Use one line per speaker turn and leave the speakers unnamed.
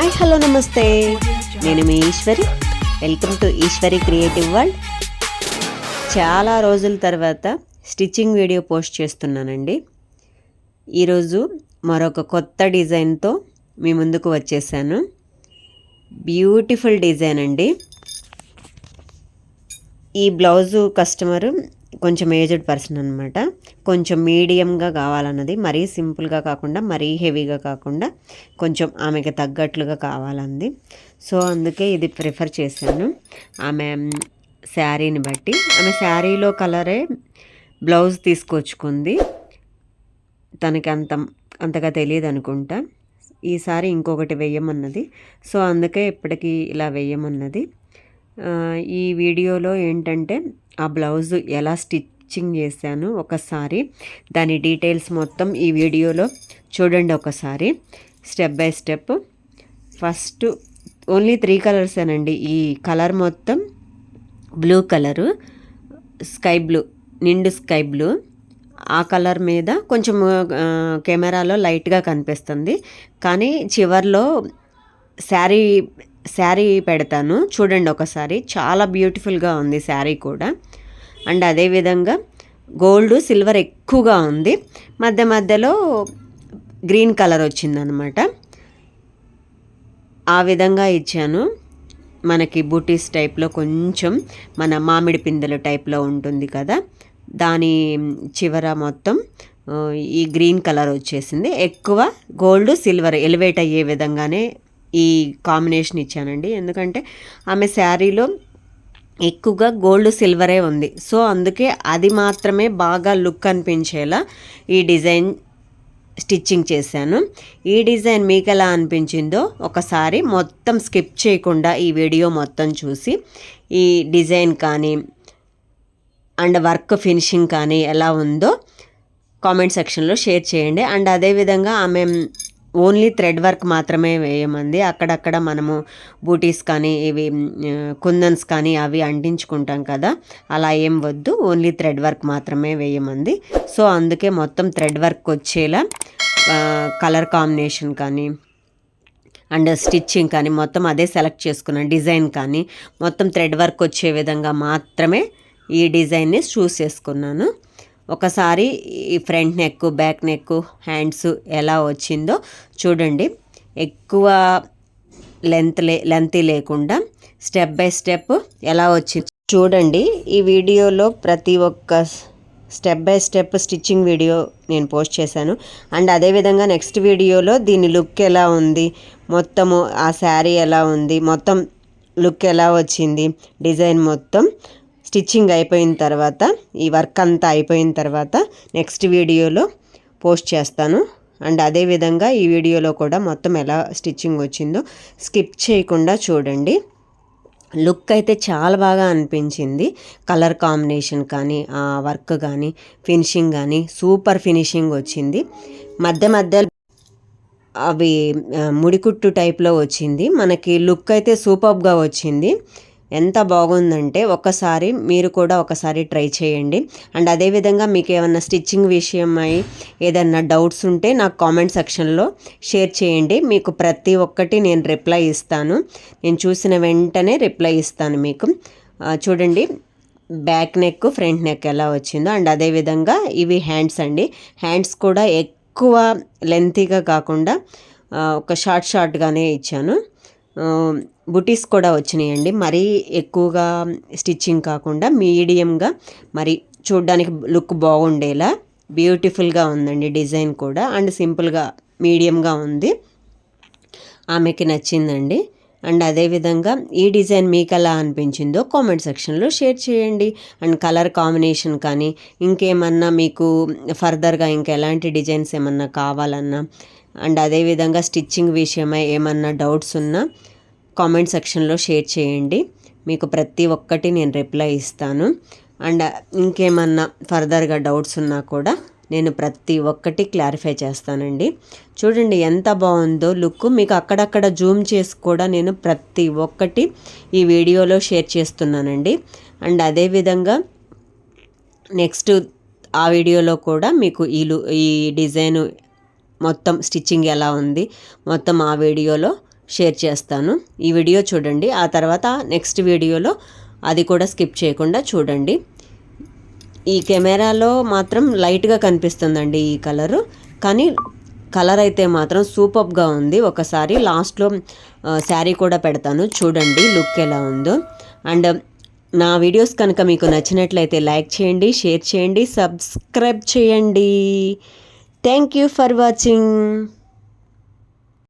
Hi hello నమస్తే, నేను మీ Eshwari. Welcome to Eshwari creative world. చాలా రోజుల తర్వాత స్టిచ్చింగ్ వీడియో పోస్ట్ చేస్తున్నానండి. ఈరోజు మరొక కొత్త డిజైన్తో మీ ముందుకు వచ్చేసాను. బ్యూటిఫుల్ డిజైన్ అండి. ఈ బ్లౌజు కస్టమరు కొంచెం ఏజ్డ్ పర్సన్ అనమాట. కొంచెం మీడియంగా కావాలన్నది, మరీ సింపుల్గా కాకుండా మరీ హెవీగా కాకుండా కొంచెం ఆమెకి తగ్గట్లుగా కావాలంది. సో అందుకే ఇది ప్రిఫర్ చేశాను. ఆమె శారీని బట్టి, ఆమె శారీలో కలరే బ్లౌజ్ తీసుకొచ్చుకుంది. తనకి అంతగా తెలియదు అనుకుంటా. ఈసారి ఇంకొకటి వేయమన్నది. సో అందుకే ఇప్పటికీ ఇలా వేయమన్నది. ఈ వీడియోలో ఏంటంటే ఆ బ్లౌజు ఎలా స్టిచ్చింగ్ చేశాను ఒకసారి, దాని డీటెయిల్స్ మొత్తం ఈ వీడియోలో చూడండి ఒకసారి, step by step. First only 3 కలర్సేనండి. ఈ కలర్ మొత్తం బ్లూ కలరు, స్కై బ్లూ, నిండు స్కై బ్లూ. ఆ కలర్ మీద కొంచెం కెమెరాలో లైట్గా కనిపిస్తుంది, కానీ చివర్లో శారీ పెడతాను చూడండి ఒకసారి. చాలా బ్యూటిఫుల్గా ఉంది శారీ కూడా. అండ్ అదేవిధంగా గోల్డ్ సిల్వర్ ఎక్కువగా ఉంది, మధ్య మధ్యలో గ్రీన్ కలర్ వచ్చిందనమాట. ఆ విధంగా ఇచ్చాను. మనకి బూటీస్ టైప్లో కొంచెం మన మామిడి పిందెల టైప్లో ఉంటుంది కదా, దాని చివర మొత్తం ఈ గ్రీన్ కలర్ వచ్చేసింది. ఎక్కువ గోల్డ్ సిల్వర్ ఎలివేట్ అయ్యే విధంగానే ఈ కాంబినేషన్ ఇచ్చానండి. ఎందుకంటే ఆమె శారీలో ఎక్కువగా గోల్డ్ సిల్వరే ఉంది. సో అందుకే అది మాత్రమే బాగా లుక్ అనిపించేలా ఈ డిజైన్ స్టిచ్చింగ్ చేశాను. ఈ డిజైన్ మీకు ఎలా అనిపించిందో ఒకసారి మొత్తం స్కిప్ చేయకుండా ఈ వీడియో మొత్తం చూసి ఈ డిజైన్ కానీ అండ్ వర్క్ ఫినిషింగ్ కానీ ఎలా ఉందో కామెంట్ సెక్షన్లో షేర్ చేయండి. అండ్ అదేవిధంగా ఆమె ఓన్లీ థ్రెడ్ వర్క్ మాత్రమే వేయమంది. అక్కడక్కడ మనము బూటీస్ కానీ ఇవి కుందన్స్ కానీ అవి అంటించుకుంటాం కదా, అలా ఏం వద్దు, ఓన్లీ థ్రెడ్ వర్క్ మాత్రమే వేయమంది. సో అందుకే మొత్తం థ్రెడ్ వర్క్ వచ్చేలా కలర్ కాంబినేషన్ కానీ అండ్ స్టిచ్చింగ్ కానీ మొత్తం అదే సెలెక్ట్ చేసుకున్నాను. డిజైన్ కానీ మొత్తం థ్రెడ్ వర్క్ వచ్చే విధంగా మాత్రమే ఈ డిజైన్ని చూస్ చేసుకున్నాను. ఒకసారి ఈ front neck, back neck, hands ఎలా వచ్చిందో చూడండి. ఎక్కువ లెంతీ లేకుండా స్టెప్ బై స్టెప్ ఎలా వచ్చింది చూడండి. ఈ వీడియోలో ప్రతి ఒక్క step by step stitching video నేను పోస్ట్ చేశాను. అండ్ అదేవిధంగా నెక్స్ట్ వీడియోలో దీని లుక్ ఎలా ఉంది, మొత్తము ఆ శారీ ఎలా ఉంది, మొత్తం లుక్ ఎలా వచ్చింది, డిజైన్ మొత్తం స్టిచ్చింగ్ అయిపోయిన తర్వాత, ఈ వర్క్ అంతా అయిపోయిన తర్వాత నెక్స్ట్ వీడియోలో పోస్ట్ చేస్తాను. అండ్ అదేవిధంగా ఈ వీడియోలో కూడా మొత్తం ఎలా స్టిచ్చింగ్ వచ్చిందో స్కిప్ చేయకుండా చూడండి. లుక్ అయితే చాలా బాగా అనిపించింది. కలర్ కాంబినేషన్ కానీ ఆ వర్క్ కానీ ఫినిషింగ్ కానీ సూపర్ ఫినిషింగ్ వచ్చింది. మధ్య మధ్య అవి ముడికుట్టు టైప్లో వచ్చింది. మనకి లుక్ అయితే సూపర్గా వచ్చింది. ఎంత బాగుందంటే ఒక్కసారి మీరు కూడా ఒకసారి ట్రై చేయండి. అండ్ అదేవిధంగా మీకు ఏమన్నా స్టిచ్చింగ్ విషయమై ఏదన్నా డౌట్స్ ఉంటే నాకు కామెంట్ సెక్షన్లో షేర్ చేయండి. మీకు ప్రతి ఒక్కటి నేను రిప్లై ఇస్తాను. నేను చూసిన వెంటనే రిప్లై ఇస్తాను మీకు. చూడండి బ్యాక్ నెక్, ఫ్రంట్ నెక్ ఎలా వచ్చిందో. అండ్ అదేవిధంగా ఇవి హ్యాండ్స్ అండి. హ్యాండ్స్ కూడా ఎక్కువ లెంతీగా కాకుండా ఒక షార్ట్గానే ఇచ్చాను. బుటీస్ కూడా వచ్చినాయండి. మరీ ఎక్కువగా స్టిచ్చింగ్ కాకుండా మీడియంగా, మరి చూడ్డానికి లుక్ బాగుండేలా బ్యూటిఫుల్గా ఉందండి డిజైన్ కూడా. అండ్ సింపుల్గా మీడియంగా ఉంది. ఆమెకి నచ్చిందండి. అండ్ అదేవిధంగా ఈ డిజైన్ మీకు ఎలా అనిపించిందో కామెంట్ సెక్షన్లో షేర్ చేయండి. అండ్ కలర్ కాంబినేషన్ కానీ ఇంకేమన్నా మీకు ఫర్దర్గా ఇంకా ఎలాంటి డిజైన్స్ ఏమన్నా కావాలన్నా, అండ్ అదేవిధంగా స్టిచ్చింగ్ విషయమై ఏమన్నా డౌట్స్ ఉన్నా కామెంట్ సెక్షన్లో షేర్ చేయండి. మీకు ప్రతి ఒక్కటి నేను రిప్లై ఇస్తాను. అండ్ ఇంకేమన్నా ఫర్దర్గా డౌట్స్ ఉన్నా కూడా నేను ప్రతి ఒక్కటి క్లారిఫై చేస్తానండి. చూడండి ఎంత బాగుందో లుక్. మీకు అక్కడక్కడ జూమ్ చేసి కూడా నేను ప్రతి ఒక్కటి ఈ వీడియోలో షేర్ చేస్తున్నానండి. అండ్ అదేవిధంగా నెక్స్ట్ ఆ వీడియోలో కూడా మీకు ఈ డిజైన్ మొత్తం స్టిచ్చింగ్ ఎలా ఉంది మొత్తం ఆ వీడియోలో షేర్ చేస్తాను. ఈ వీడియో చూడండి, ఆ తర్వాత నెక్స్ట్ వీడియోలో అది కూడా స్కిప్ చేయకుండా చూడండి. ఈ కెమెరాలో మాత్రం లైట్గా కనిపిస్తుందండి ఈ కలరు, కానీ కలర్ అయితే మాత్రం సూపర్గా ఉంది. ఒకసారి లాస్ట్లో శారీ కూడా పెడతాను, చూడండి లుక్ ఎలా ఉందో. అండ్ నా వీడియోస్ కనుక మీకు నచ్చినట్లయితే లైక్ చేయండి, షేర్ చేయండి, సబ్స్క్రైబ్ చేయండి. Thank you for watching.